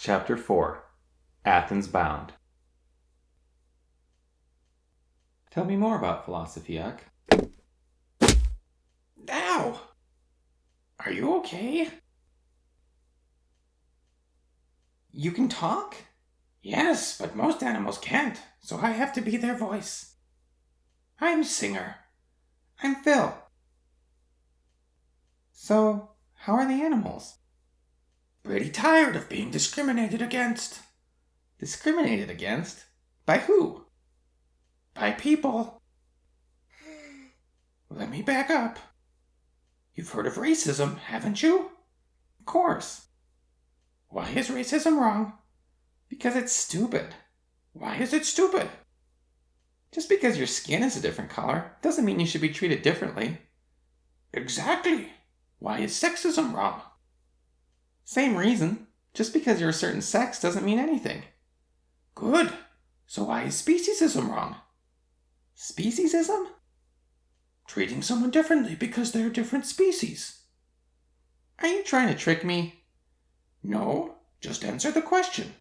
Chapter 4 Athens Bound. Tell me more about philosophy, Uck. Ow! Are you okay? You can talk? Yes, but most animals can't, so I have to be their voice. I'm Singer. I'm Phil. So, how are the animals? Pretty tired of being discriminated against. Discriminated against? By who? By people. Let me back up. You've heard of racism, haven't you? Of course. Why is racism wrong? Because it's stupid. Why is it stupid? Just because your skin is a different color doesn't mean you should be treated differently. Exactly. Why is sexism wrong? Same reason. Just because you're a certain sex doesn't mean anything. Good. So why is speciesism wrong? Speciesism? Treating someone differently because they're a different species. Are you trying to trick me? No, just answer the question.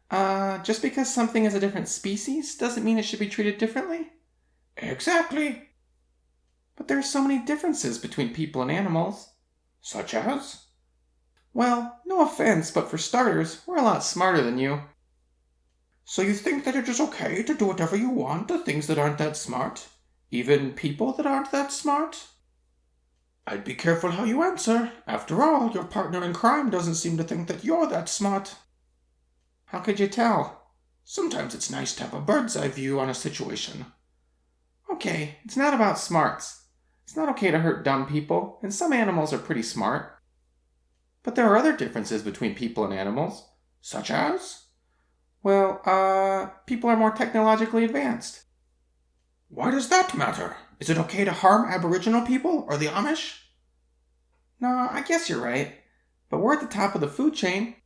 Just because something is a different species doesn't mean it should be treated differently? Exactly. But there are so many differences between people and animals. Such as? Well, no offense, but for starters, we're a lot smarter than you. So you think that it is okay to do whatever you want to things that aren't that smart? Even people that aren't that smart? I'd be careful how you answer. After all, your partner in crime doesn't seem to think that you're that smart. How could you tell? Sometimes it's nice to have a bird's eye view on a situation. Okay, it's not about smarts. It's not okay to hurt dumb people, and some animals are pretty smart. But there are other differences between people and animals. Such as? Well, people are more technologically advanced. Why does that matter? Is it okay to harm Aboriginal people or the Amish? No, I guess you're right. But we're at the top of the food chain.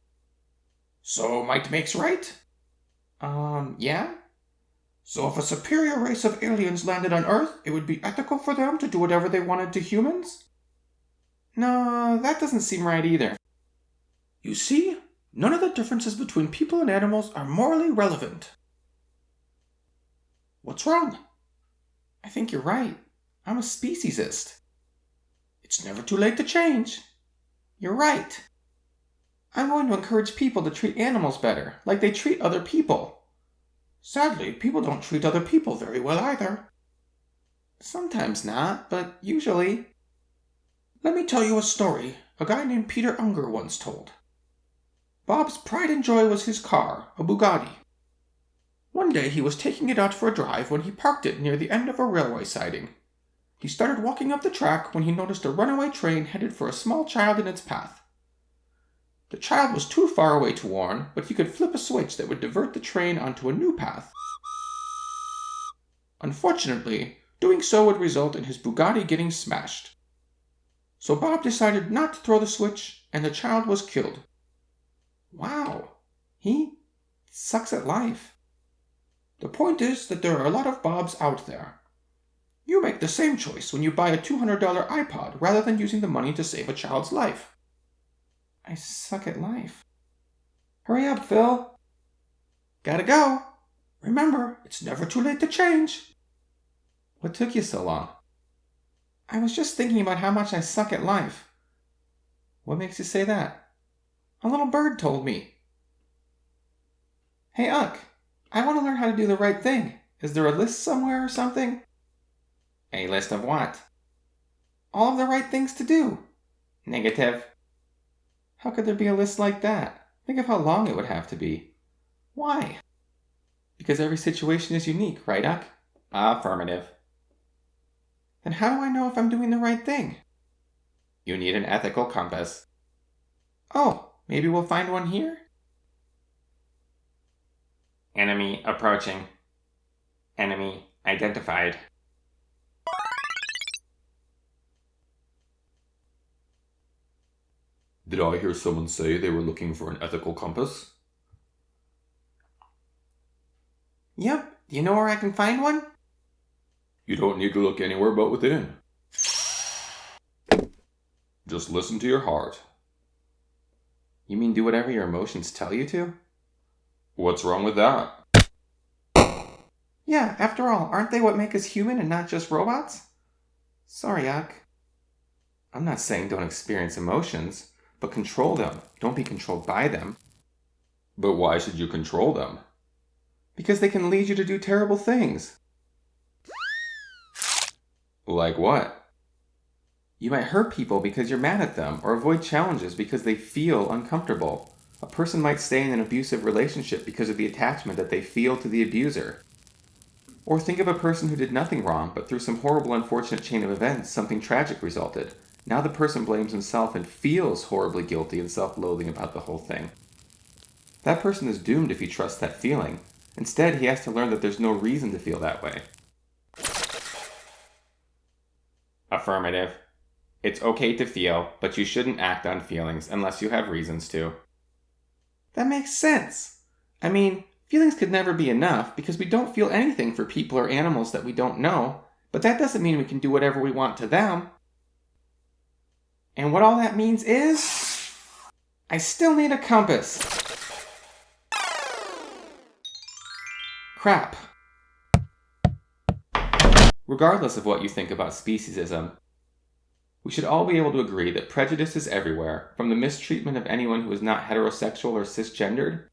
So might makes right? Yeah? So if a superior race of aliens landed on Earth, it would be ethical for them to do whatever they wanted to humans? No, that doesn't seem right either. You see, none of the differences between people and animals are morally relevant. What's wrong? I think you're right. I'm a speciesist. It's never too late to change. You're right. I'm going to encourage people to treat animals better, like they treat other people. Sadly, people don't treat other people very well either. Sometimes not, but usually. Let me tell you a story a guy named Peter Unger once told. Bob's pride and joy was his car, a Bugatti. One day he was taking it out for a drive when he parked it near the end of a railway siding. He started walking up the track when he noticed a runaway train headed for a small child in its path. The child was too far away to warn, but he could flip a switch that would divert the train onto a new path. Unfortunately, doing so would result in his Bugatti getting smashed. So Bob decided not to throw the switch, and the child was killed. Wow, he sucks at life. The point is that there are a lot of Bobs out there. You make the same choice when you buy a $200 iPod rather than using the money to save a child's life. I suck at life. Hurry up, Phil. Gotta go. Remember, it's never too late to change. What took you so long? I was just thinking about how much I suck at life. What makes you say that? A little bird told me. Hey, Uck, I want to learn how to do the right thing. Is there a list somewhere or something? A list of what? All of the right things to do. Negative. How could there be a list like that? Think of how long it would have to be. Why? Because every situation is unique, right, Uck? Affirmative. Then how do I know if I'm doing the right thing? You need an ethical compass. Oh, maybe we'll find one here? Enemy approaching. Enemy identified. Did I hear someone say they were looking for an ethical compass? Yep. Do you know where I can find one? You don't need to look anywhere but within. Just listen to your heart. You mean do whatever your emotions tell you to? What's wrong with that? Yeah, after all, aren't they what make us human and not just robots? Sorry, Ak. I'm not saying don't experience emotions, but control them. Don't be controlled by them. But why should you control them? Because they can lead you to do terrible things. Like what? You might hurt people because you're mad at them, or avoid challenges because they feel uncomfortable. A person might stay in an abusive relationship because of the attachment that they feel to the abuser. Or think of a person who did nothing wrong, but through some horrible, unfortunate chain of events, something tragic resulted. Now the person blames himself and feels horribly guilty and self-loathing about the whole thing. That person is doomed if he trusts that feeling. Instead, he has to learn that there's no reason to feel that way. Affirmative. It's okay to feel, but you shouldn't act on feelings unless you have reasons to. That makes sense. I mean, feelings could never be enough because we don't feel anything for people or animals that we don't know, but that doesn't mean we can do whatever we want to them. And what all that means is, I still need a compass. Crap. Regardless of what you think about speciesism, we should all be able to agree that prejudice is everywhere, from the mistreatment of anyone who is not heterosexual or cisgendered,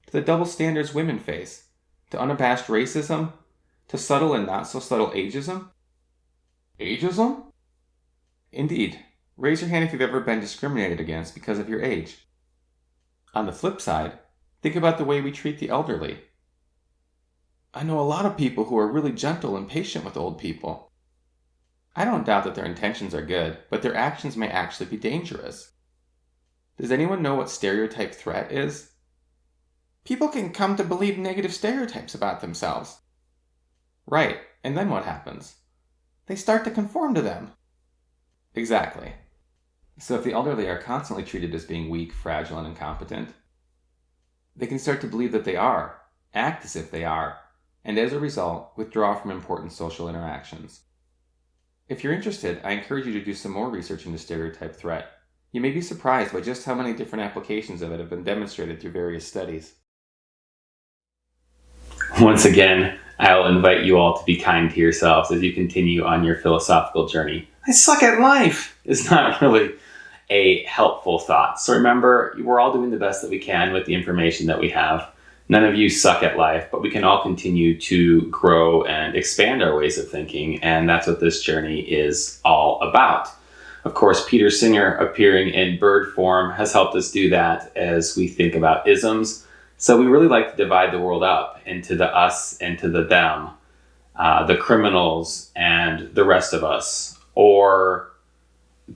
to the double standards women face, to unabashed racism, to subtle and not so subtle ageism. Ageism? Indeed. Raise your hand if you've ever been discriminated against because of your age. On the flip side, think about the way we treat the elderly. I know a lot of people who are really gentle and patient with old people. I don't doubt that their intentions are good, but their actions may actually be dangerous. Does anyone know what stereotype threat is? People can come to believe negative stereotypes about themselves. Right, and then what happens? They start to conform to them. Exactly. So if the elderly are constantly treated as being weak, fragile, and incompetent, they can start to believe that they are, act as if they are, and as a result, withdraw from important social interactions. If you're interested, I encourage you to do some more research into stereotype threat. You may be surprised by just how many different applications of it have been demonstrated through various studies. Once again, I'll invite you all to be kind to yourselves as you continue on your philosophical journey. I suck at life is not really a helpful thought. So remember, we're all doing the best that we can with the information that we have. None of you suck at life, but we can all continue to grow and expand our ways of thinking, and that's what this journey is all about. Of course, Peter Singer, appearing in bird form, has helped us do that as we think about isms. So we really like to divide the world up into the us and to the them, the criminals and the rest of us, or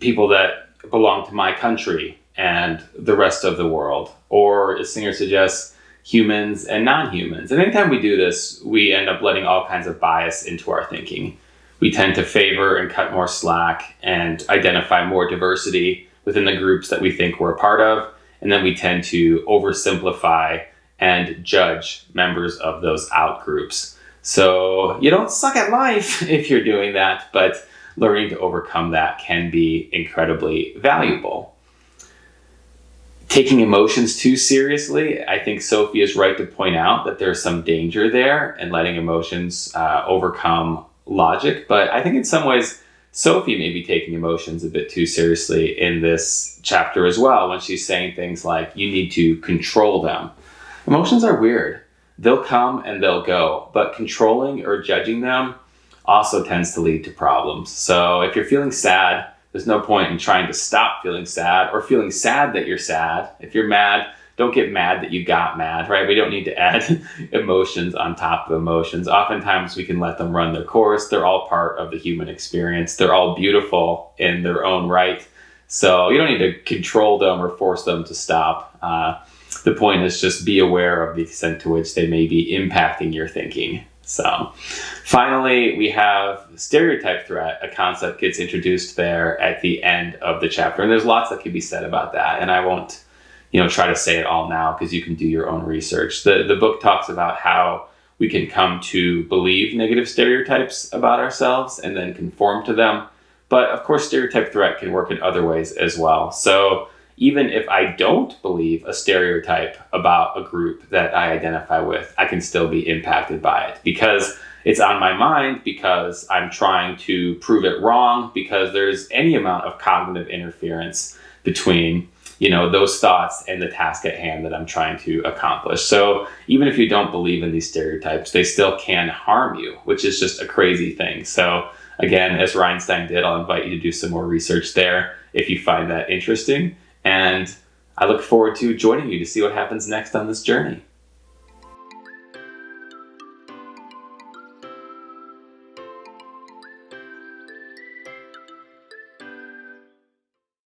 people that belong to my country and the rest of the world, or as Singer suggests, humans and non-humans. And anytime we do this, we end up letting all kinds of bias into our thinking. We tend to favor and cut more slack and identify more diversity within the groups that we think we're a part of. And then we tend to oversimplify and judge members of those out groups. So you don't suck at life if you're doing that, but learning to overcome that can be incredibly valuable. Taking emotions too seriously, I think Sophie is right to point out that there's some danger there and letting emotions overcome logic. But I think in some ways, Sophie may be taking emotions a bit too seriously in this chapter as well, when she's saying things like, you need to control them. Emotions are weird. They'll come and they'll go, but controlling or judging them also tends to lead to problems. So if you're feeling sad, there's no point in trying to stop feeling sad or feeling sad that you're sad. If you're mad, don't get mad that you got mad, right? We don't need to add emotions on top of emotions. Oftentimes we can let them run their course. They're all part of the human experience. They're all beautiful in their own right. So you don't need to control them or force them to stop. The point is just be aware of the extent to which they may be impacting your thinking. So finally, we have stereotype threat. A concept gets introduced there at the end of the chapter. And there's lots that could be said about that. And I won't, try to say it all now because you can do your own research. The book talks about how we can come to believe negative stereotypes about ourselves and then conform to them. But of course, stereotype threat can work in other ways as well. So even if I don't believe a stereotype about a group that I identify with, I can still be impacted by it because it's on my mind, because I'm trying to prove it wrong, because there's any amount of cognitive interference between, those thoughts and the task at hand that I'm trying to accomplish. So even if you don't believe in these stereotypes, they still can harm you, which is just a crazy thing. So again, as Reinstein did, I'll invite you to do some more research there if you find that interesting. And I look forward to joining you to see what happens next on this journey.